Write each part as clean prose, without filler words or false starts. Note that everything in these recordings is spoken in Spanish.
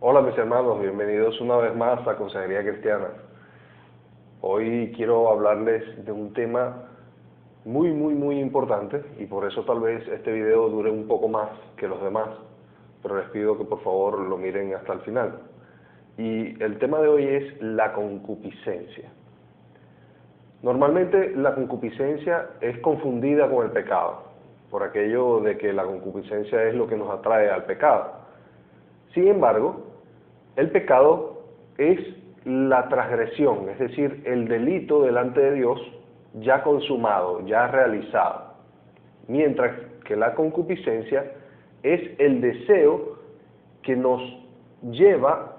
Hola mis hermanos, bienvenidos una vez más a Consejería Cristiana. Hoy quiero hablarles de un tema muy importante y por eso tal vez este video dure un poco más que los demás, pero les pido que por favor lo miren hasta el final. Y el tema de hoy es la concupiscencia. Normalmente la concupiscencia es confundida con el pecado, por aquello de que la concupiscencia es lo que nos atrae al pecado. Sin embargo, el pecado es la transgresión, es decir, el delito delante de Dios ya consumado, ya realizado. Mientras que la concupiscencia es el deseo que nos lleva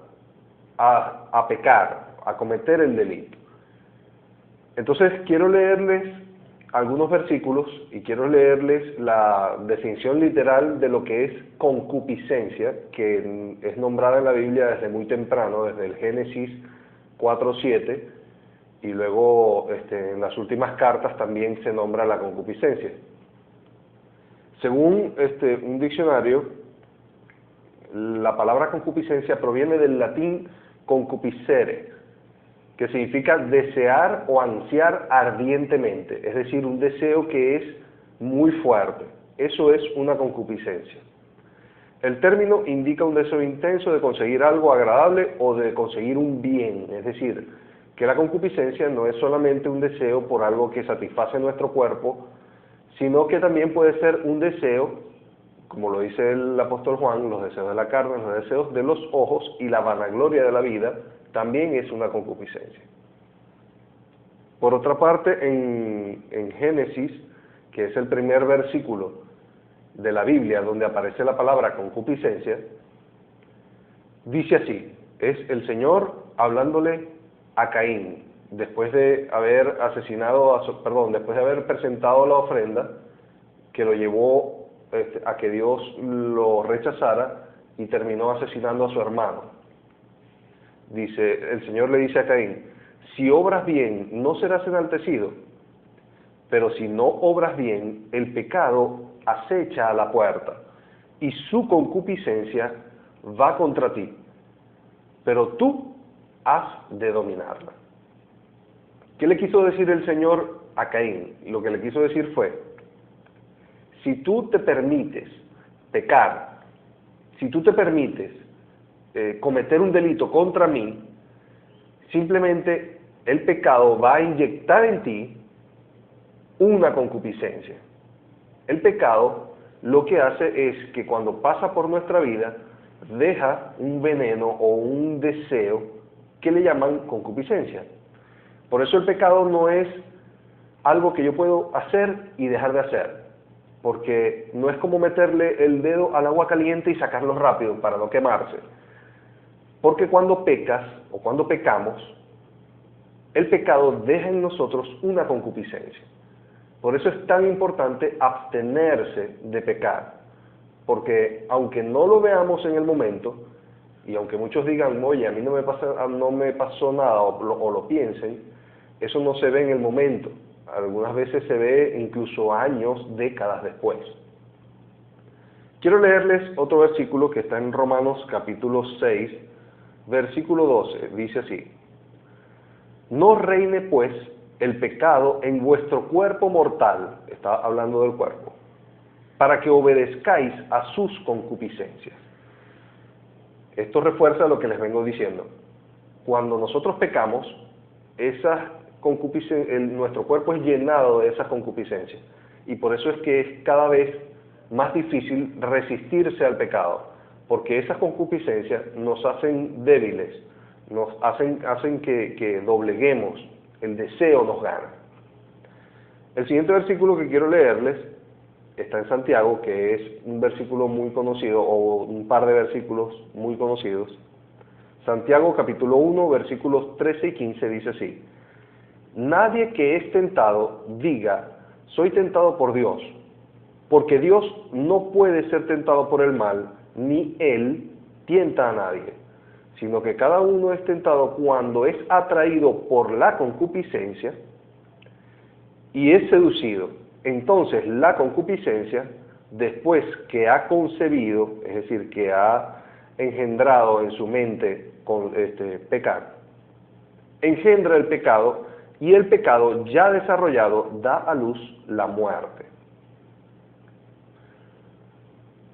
a pecar, a cometer el delito. Entonces quiero leerles algunos versículos y quiero leerles la definición literal de lo que es concupiscencia, que es nombrada en la Biblia desde muy temprano, desde el Génesis 4:7, y luego en las últimas cartas también se nombra la concupiscencia. Según un diccionario, la palabra concupiscencia proviene del latín concupiscere, que significa desear o ansiar ardientemente, es decir, un deseo que es muy fuerte. Eso es una concupiscencia. El término indica un deseo intenso de conseguir algo agradable o de conseguir un bien, es decir, que la concupiscencia no es solamente un deseo por algo que satisface nuestro cuerpo, sino que también puede ser un deseo, como lo dice el apóstol Juan, los deseos de la carne, los deseos de los ojos y la vanagloria de la vida, también es una concupiscencia. Por otra parte, en Génesis, que es el primer versículo de la Biblia donde aparece la palabra concupiscencia, dice así, es el Señor hablándole a Caín, después de haber después de haber presentado la ofrenda que lo llevó a que Dios lo rechazara y terminó asesinando a su hermano. Dice, el Señor le dice a Caín, si obras bien, no serás enaltecido, pero si no obras bien, el pecado acecha a la puerta, y su concupiscencia va contra ti, pero tú has de dominarla. ¿Qué le quiso decir el Señor a Caín? Lo que le quiso decir fue, si tú te permites pecar, si tú te permites cometer un delito contra mí, simplemente el pecado va a inyectar en ti una concupiscencia. El pecado lo que hace es que cuando pasa por nuestra vida, deja un veneno o un deseo que le llaman concupiscencia. Por eso el pecado no es algo que yo puedo hacer y dejar de hacer, porque no es como meterle el dedo al agua caliente y sacarlo rápido para no quemarse. Porque cuando pecas o cuando pecamos, el pecado deja en nosotros una concupiscencia. Por eso es tan importante abstenerse de pecar, porque aunque no lo veamos en el momento, y aunque muchos digan, oye, a mí no me pasó nada, o lo piensen, eso no se ve en el momento. Algunas veces se ve incluso años, décadas después. Quiero leerles otro versículo que está en Romanos capítulo 6, versículo 12, dice así, no reine pues el pecado en vuestro cuerpo mortal, está hablando del cuerpo, para que obedezcáis a sus concupiscencias. Esto refuerza lo que les vengo diciendo. Cuando nosotros pecamos, nuestro cuerpo es llenado de esas concupiscencias, y por eso es que es cada vez más difícil resistirse al pecado, porque esas concupiscencias nos hacen débiles, nos hacen que dobleguemos, el deseo nos gana. El siguiente versículo que quiero leerles está en Santiago, que es un versículo muy conocido, o un par de versículos muy conocidos. Santiago capítulo 1, versículos 13 y 15 dice así, nadie que es tentado diga, soy tentado por Dios, porque Dios no puede ser tentado por el mal, ni Él tienta a nadie, sino que cada uno es tentado cuando es atraído por la concupiscencia y es seducido. Entonces la concupiscencia, después que ha concebido, es decir, que ha engendrado en su mente con pecar, engendra el pecado, y el pecado ya desarrollado da a luz la muerte.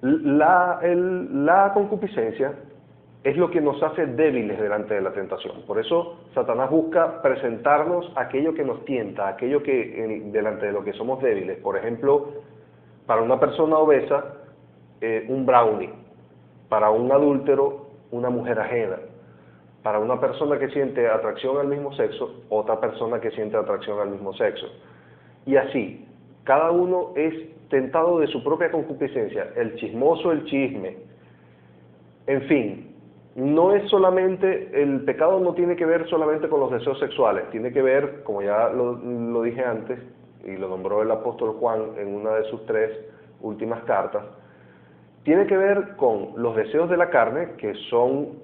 La concupiscencia es lo que nos hace débiles delante de la tentación. Por eso Satanás busca presentarnos aquello que nos tienta, aquello que delante de lo que somos débiles. Por ejemplo, para una persona obesa, un brownie; para un adúltero, una mujer ajena; para una persona que siente atracción al mismo sexo, otra persona que siente atracción al mismo sexo. Y así, cada uno es tentado de su propia concupiscencia. El chismoso, el chisme. En fin, no es solamente, el pecado no tiene que ver solamente con los deseos sexuales, tiene que ver, como ya lo dije antes, y lo nombró el apóstol Juan en una de sus 3 últimas cartas, tiene que ver con los deseos de la carne, que son,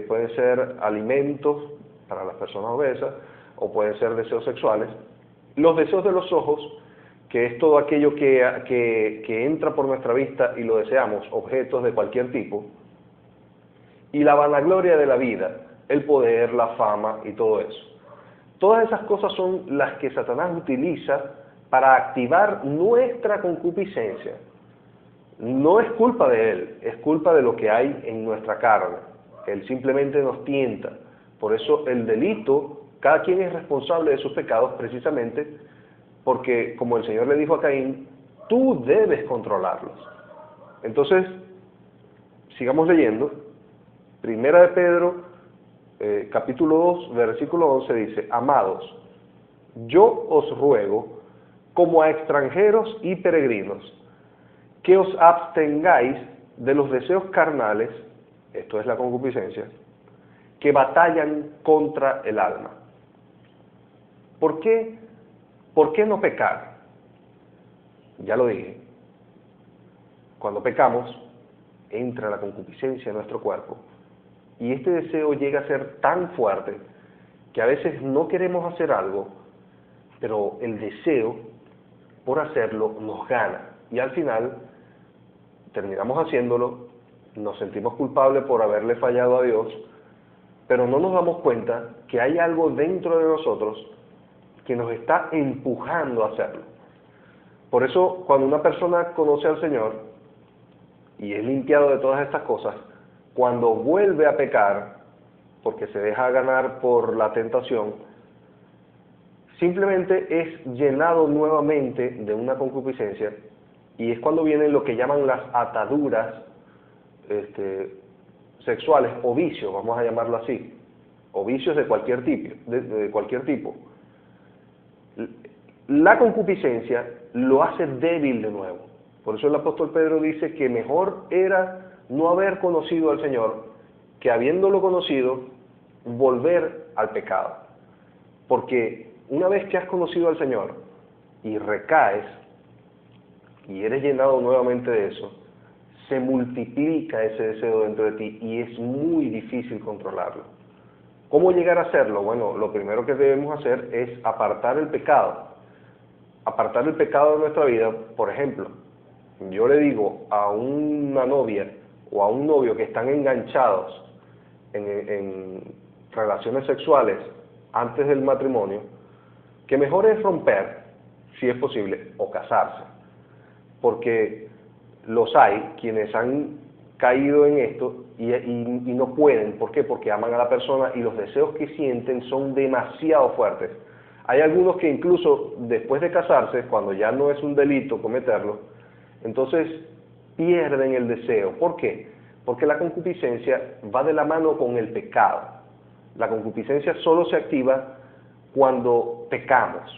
pueden ser alimentos para las personas obesas, o pueden ser deseos sexuales; los deseos de los ojos, que es todo aquello que entra por nuestra vista y lo deseamos, objetos de cualquier tipo; y la vanagloria de la vida, el poder, la fama y todo eso. Todas esas cosas son las que Satanás utiliza para activar nuestra concupiscencia. No es culpa de él, es culpa de lo que hay en nuestra carne. Él simplemente nos tienta. Por eso el delito, cada quien es responsable de sus pecados, precisamente porque, como el Señor le dijo a Caín, tú debes controlarlos. Entonces, sigamos leyendo. Primera de Pedro, capítulo 2, versículo 11 dice: amados, yo os ruego, como a extranjeros y peregrinos, que os abstengáis de los deseos carnales, esto es la concupiscencia, que batallan contra el alma. ¿Por qué? ¿Por qué no pecar? Ya lo dije. Cuando pecamos, entra la concupiscencia en nuestro cuerpo, y este deseo llega a ser tan fuerte que a veces no queremos hacer algo, pero el deseo por hacerlo nos gana, y al final terminamos haciéndolo, nos sentimos culpables por haberle fallado a Dios, pero no nos damos cuenta que hay algo dentro de nosotros que nos está empujando a hacerlo. Por eso, cuando una persona conoce al Señor y es limpiado de todas estas cosas, cuando vuelve a pecar, porque se deja ganar por la tentación, simplemente es llenado nuevamente de una concupiscencia, y es cuando vienen lo que llaman las ataduras sexuales, o vicios, vamos a llamarlo así, o vicios de cualquier tipo, de cualquier tipo. La concupiscencia lo hace débil de nuevo. Por eso el apóstol Pedro dice que mejor era no haber conocido al Señor, que habiéndolo conocido, volver al pecado. Porque una vez que has conocido al Señor y recaes, y eres llenado nuevamente de eso, se multiplica ese deseo dentro de ti y es muy difícil controlarlo. ¿Cómo llegar a hacerlo? Bueno, lo primero que debemos hacer es apartar el pecado. Apartar el pecado de nuestra vida. Por ejemplo, yo le digo a una novia o a un novio que están enganchados en relaciones sexuales antes del matrimonio, que mejor es romper, si es posible, o casarse. Porque los hay quienes han caído en esto y no pueden. ¿Por qué? Porque aman a la persona y los deseos que sienten son demasiado fuertes. Hay algunos que incluso después de casarse, cuando ya no es un delito cometerlo, entonces pierden el deseo. ¿Por qué? Porque la concupiscencia va de la mano con el pecado. La concupiscencia solo se activa cuando pecamos.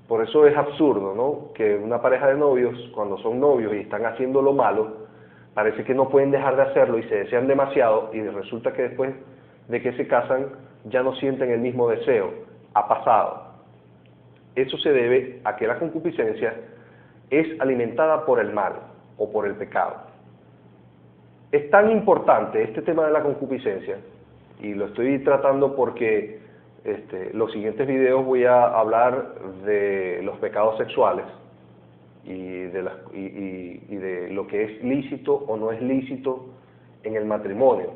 Por eso es absurdo, ¿no?, que una pareja de novios, cuando son novios y están haciendo lo malo, parece que no pueden dejar de hacerlo y se desean demasiado, y resulta que después de que se casan ya no sienten el mismo deseo. Ha pasado. Eso se debe a que la concupiscencia es alimentada por el mal o por el pecado. Es tan importante este tema de la concupiscencia, y lo estoy tratando porque los siguientes videos voy a hablar de los pecados sexuales y de lo que es lícito o no es lícito en el matrimonio,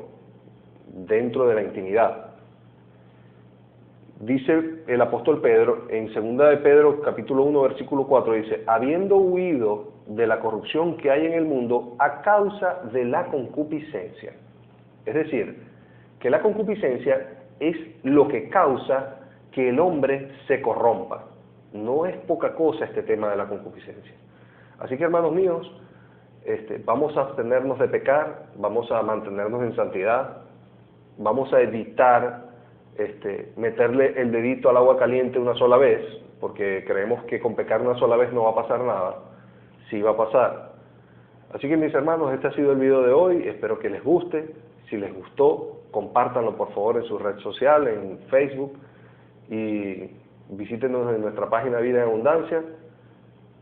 dentro de la intimidad. Dice el apóstol Pedro, en 2 de Pedro, capítulo 1, versículo 4, dice, habiendo huido de la corrupción que hay en el mundo a causa de la concupiscencia. Es decir, que la concupiscencia es lo que causa que el hombre se corrompa. No es poca cosa este tema de la concupiscencia. Así que, hermanos míos, vamos a abstenernos de pecar, vamos a mantenernos en santidad, vamos a evitar meterle el dedito al agua caliente una sola vez, porque creemos que con pecar una sola vez no va a pasar nada. Sí va a pasar. Así que, mis hermanos, este ha sido el video de hoy, espero que les guste. Si les gustó, compártanlo por favor en su red social, en Facebook, y visítenos en nuestra página Vida en Abundancia.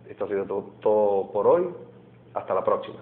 Esto ha sido todo por hoy. Hasta la próxima.